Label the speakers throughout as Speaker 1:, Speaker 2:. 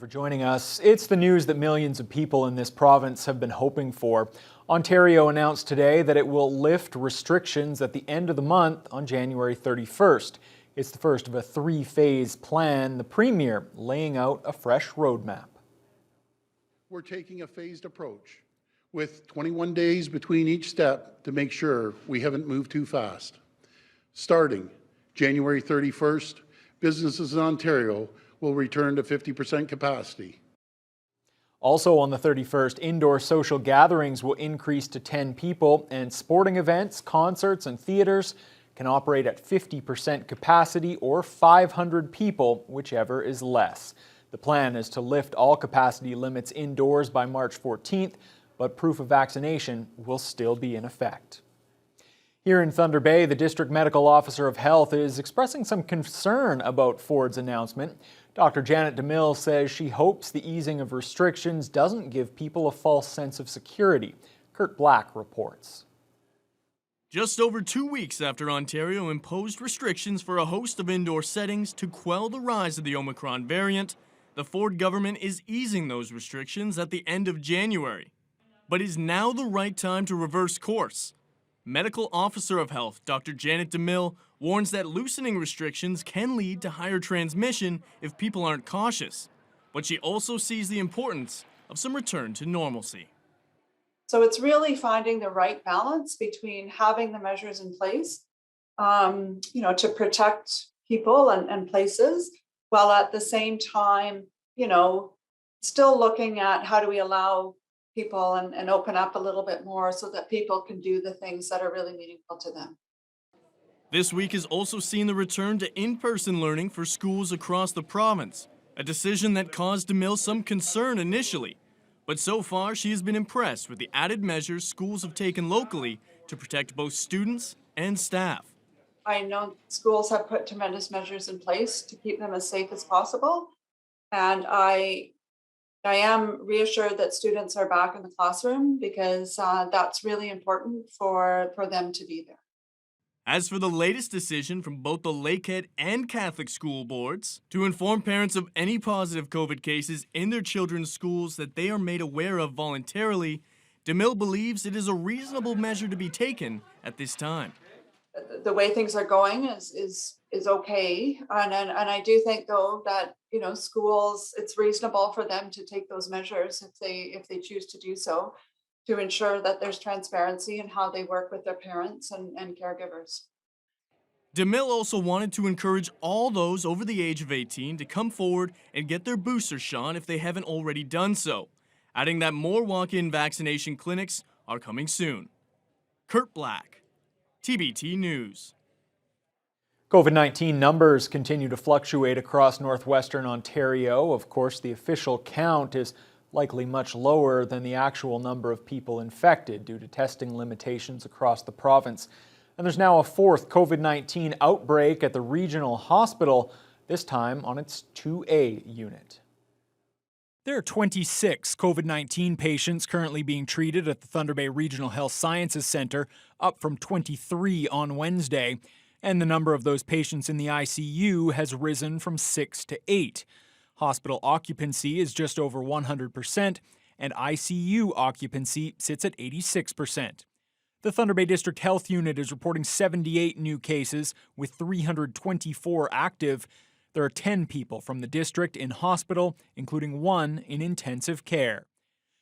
Speaker 1: for joining us. It's the news that millions of people in this province have been hoping for. Ontario announced today that it will lift restrictions at the end of the month on January 31st. It's the first of a three-phase plan, the Premier laying out a fresh roadmap.
Speaker 2: We're taking a phased approach with 21 days between each step to make sure we haven't moved too fast. Starting January 31st, businesses in Ontario will return to 50% capacity.
Speaker 1: Also on the 31st, indoor social gatherings will increase to 10 people, and sporting events, concerts, and theaters can operate at 50% capacity or 500 people, whichever is less. The plan is to lift all capacity limits indoors by March 14th, but proof of vaccination will still be in effect. Here in Thunder Bay, the District Medical Officer of Health is expressing some concern about Ford's announcement. Dr. Janet DeMille says she hopes the easing of restrictions doesn't give people a false sense of security. Kurt Black reports.
Speaker 3: Just over 2 weeks after Ontario imposed restrictions for a host of indoor settings to quell the rise of the Omicron variant, the Ford government is easing those restrictions at the end of January. But is now the right time to reverse course? Medical Officer of Health Dr. Janet DeMille warns that loosening restrictions can lead to higher transmission if people aren't cautious. But she also sees the importance of some return to normalcy.
Speaker 4: So it's really finding the right balance between having the measures in place, to protect people and places, while at the same time, still looking at how do we allow people and open up a little bit more so that people can do the things that are really meaningful to them.
Speaker 3: This week has also seen the return to in-person learning for schools across the province, a decision that caused DeMille some concern initially. But so far, she has been impressed with the added measures schools have taken locally to protect both students and staff.
Speaker 4: I know schools have put tremendous measures in place to keep them as safe as possible, and I am reassured that students are back in the classroom because that's really important for them to be there.
Speaker 3: As for the latest decision from both the Lakehead and Catholic school boards to inform parents of any positive COVID cases in their children's schools that they are made aware of voluntarily, DeMille believes it is a reasonable measure to be taken at this time.
Speaker 4: The way things are going is okay, and I do think though that schools, it's reasonable for them to take those measures if they choose to do so, to ensure that there's transparency in how they work with their parents and caregivers.
Speaker 3: DeMille also wanted to encourage all those over the age of 18 to come forward and get their booster shot if they haven't already done so, adding that more walk-in vaccination clinics are coming soon. Kurt Black, TBT News.
Speaker 1: COVID-19 numbers continue to fluctuate across northwestern Ontario. Of course, the official count is likely much lower than the actual number of people infected due to testing limitations across the province. And there's now a fourth COVID-19 outbreak at the regional hospital, this time on its 2A unit. There are 26 COVID-19 patients currently being treated at the Thunder Bay Regional Health Sciences Centre, up from 23 on Wednesday. And the number of those patients in the ICU has risen from 6 to 8. Hospital occupancy is just over 100%, and ICU occupancy sits at 86%. The Thunder Bay District Health Unit is reporting 78 new cases, with 324 active. There are 10 people from the district in hospital, including 1 in intensive care.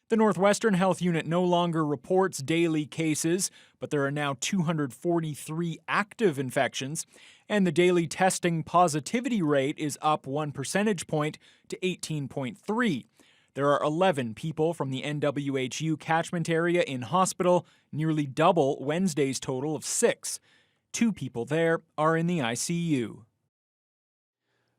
Speaker 1: The Northwestern Health Unit no longer reports daily cases, but there are now 243 active infections, and the daily testing positivity rate is up 1 percentage point to 18.3. There are 11 people from the NWHU catchment area in hospital, nearly double Wednesday's total of 6. 2 people there are in the ICU.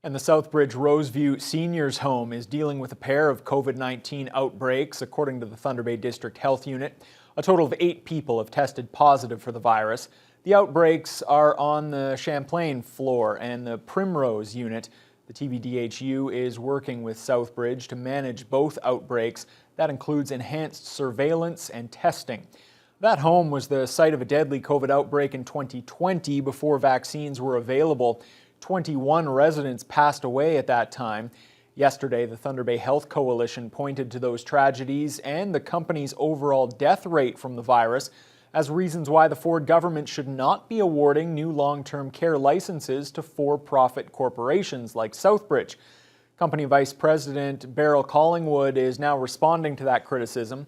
Speaker 1: And the Southbridge Roseview Seniors Home is dealing with a pair of COVID-19 outbreaks, according to the Thunder Bay District Health Unit. A total of 8 people have tested positive for the virus. The outbreaks are on the Champlain floor and the Primrose unit. The TVDHU is working with Southbridge to manage both outbreaks. That includes enhanced surveillance and testing. That home was the site of a deadly COVID outbreak in 2020 before vaccines were available. 21 residents passed away at that time. Yesterday, the Thunder Bay Health Coalition pointed to those tragedies and the company's overall death rate from the virus as reasons why the Ford government should not be awarding new long-term care licenses to for-profit corporations like Southbridge. Company Vice President Beryl Collingwood is now responding to that criticism.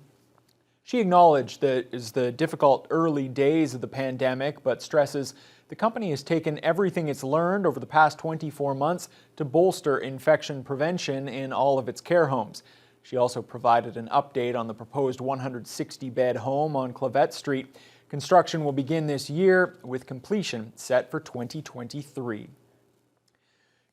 Speaker 1: She acknowledged that it is the difficult early days of the pandemic, but stresses the company has taken everything it's learned over the past 24 months to bolster infection prevention in all of its care homes. She also provided an update on the proposed 160-bed home on Clavette Street. Construction will begin this year, with completion set for 2023.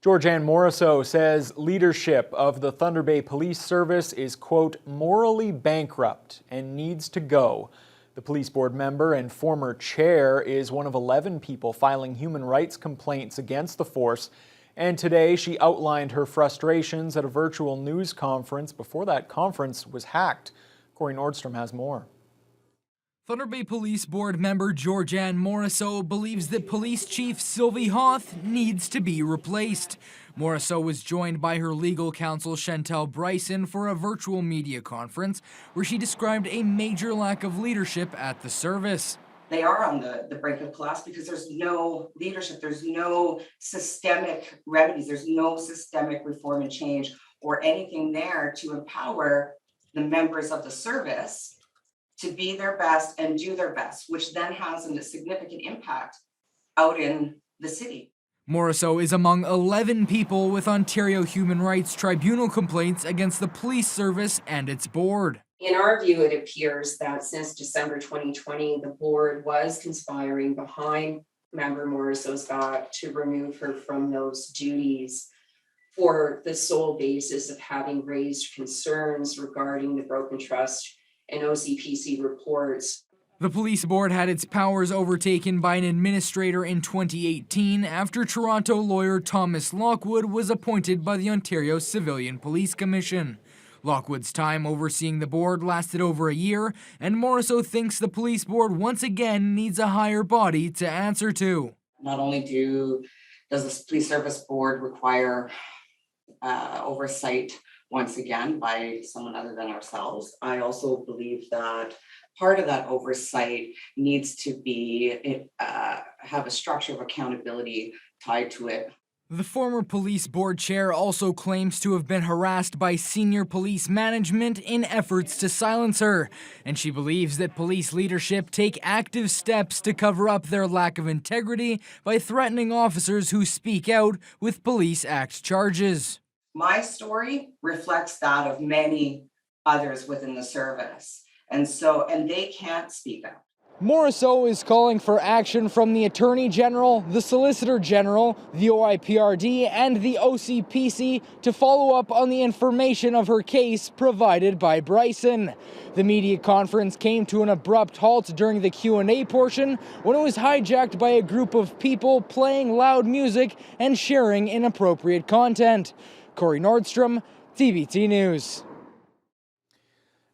Speaker 1: Georgianne Morisseau says leadership of the Thunder Bay Police Service is, quote, morally bankrupt and needs to go. The police board member and former chair is one of 11 people filing human rights complaints against the force. And today she outlined her frustrations at a virtual news conference before that conference was hacked. Corey Nordstrom has more.
Speaker 5: Thunder Bay Police Board member Georgianne Morisseau believes that Police Chief Sylvie Hoth needs to be replaced. Morisseau was joined by her legal counsel Chantel Bryson for a virtual media conference where she described a major lack of leadership at the service.
Speaker 6: They are on the brink of collapse because there's no leadership, there's no systemic remedies, there's no systemic reform and change or anything there to empower the members of the service to be their best and do their best, which then has a significant impact out in the city.
Speaker 5: Morisseau is among 11 people with Ontario Human Rights Tribunal complaints against the police service and its board.
Speaker 7: In our view, it appears that since December 2020, the board was conspiring behind member Morisseau's back to remove her from those duties for the sole basis of having raised concerns regarding the broken trust and OCPC reports.
Speaker 5: The police board had its powers overtaken by an administrator in 2018 after Toronto lawyer Thomas Lockwood was appointed by the Ontario Civilian Police Commission. Lockwood's time overseeing the board lasted over a year, and Morisseau thinks the police board once again needs a higher body to answer to.
Speaker 6: Not only does the police service board require oversight once again by someone other than ourselves, I also believe that part of that oversight needs to be have a structure of accountability tied to it.
Speaker 5: The former police board chair also claims to have been harassed by senior police management in efforts to silence her, and she believes that police leadership take active steps to cover up their lack of integrity by threatening officers who speak out with Police Act charges.
Speaker 6: My story reflects that of many others within the service, and they can't speak out.
Speaker 5: Morisseau is calling for action from the Attorney General, the Solicitor General, the OIPRD, and the OCPC to follow up on the information of her case provided by Bryson. The media conference came to an abrupt halt during the Q&A portion when it was hijacked by a group of people playing loud music and sharing inappropriate content. Corey Nordstrom, TVT News.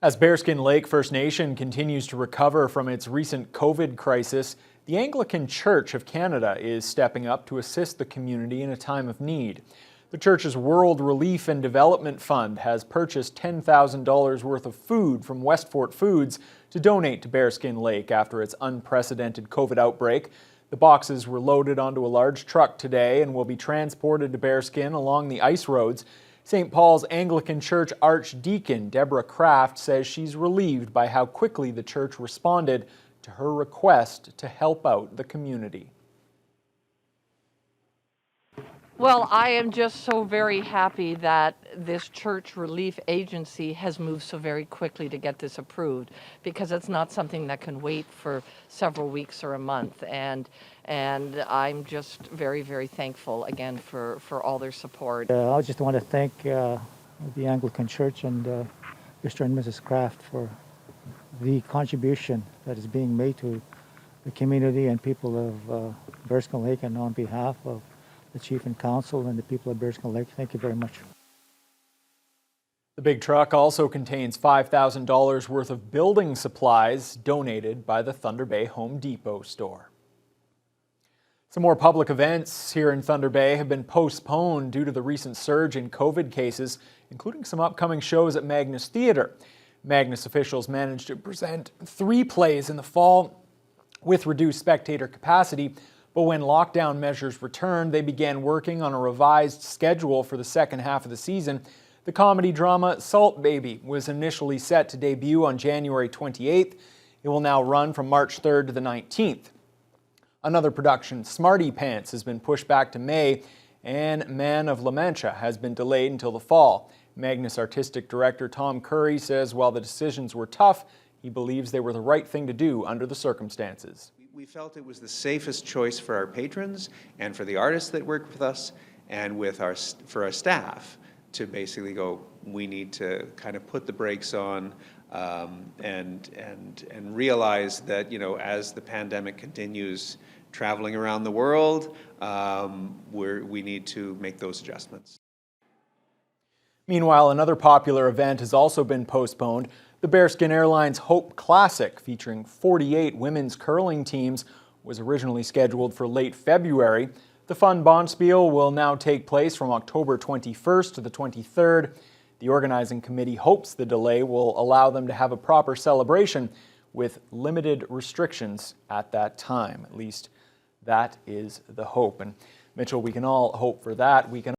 Speaker 1: As Bearskin Lake First Nation continues to recover from its recent COVID crisis, the Anglican Church of Canada is stepping up to assist the community in a time of need. The church's World Relief and Development Fund has purchased $10,000 worth of food from Westfort Foods to donate to Bearskin Lake after its unprecedented COVID outbreak. The boxes were loaded onto a large truck today and will be transported to Bearskin along the ice roads. St. Paul's Anglican Church Archdeacon Deborah Kraft says she's relieved by how quickly the church responded to her request to help out the community.
Speaker 8: Well, I am just so very happy that this church relief agency has moved so very quickly to get this approved, because it's not something that can wait for several weeks or a month. And I'm just very, very thankful again for all their support.
Speaker 9: I just want to thank the Anglican Church and Mr. and Mrs. Kraft for the contribution that is being made to the community and people of Bearskin Lake, and on behalf of the Chief and Council and the people of Bearskin Lake, thank you very much.
Speaker 1: The big truck also contains $5,000 worth of building supplies donated by the Thunder Bay Home Depot store. Some more public events here in Thunder Bay have been postponed due to the recent surge in COVID cases, including some upcoming shows at Magnus Theatre. Magnus officials managed to present 3 plays in the fall with reduced spectator capacity, but when lockdown measures returned, they began working on a revised schedule for the second half of the season. The comedy drama Salt Baby was initially set to debut on January 28th. It will now run from March 3rd to the 19th. Another production, Smarty Pants, has been pushed back to May, and Man of La Mancha has been delayed until the fall. Magnus Artistic Director Tom Curry says while the decisions were tough, he believes they were the right thing to do under the circumstances.
Speaker 10: We felt it was the safest choice for our patrons and for the artists that work with us and for our staff to basically go, we need to kind of put the brakes on and realize that, you know, as the pandemic continues traveling around the world, we need to make those adjustments.
Speaker 1: Meanwhile, another popular event has also been postponed. The Bearskin Airlines Hope Classic, featuring 48 women's curling teams, was originally scheduled for late February. The fun bonspiel will now take place from October 21st to the 23rd. The organizing committee hopes the delay will allow them to have a proper celebration with limited restrictions at that time. At least that is the hope. And Mitchell, we can all hope for that. We can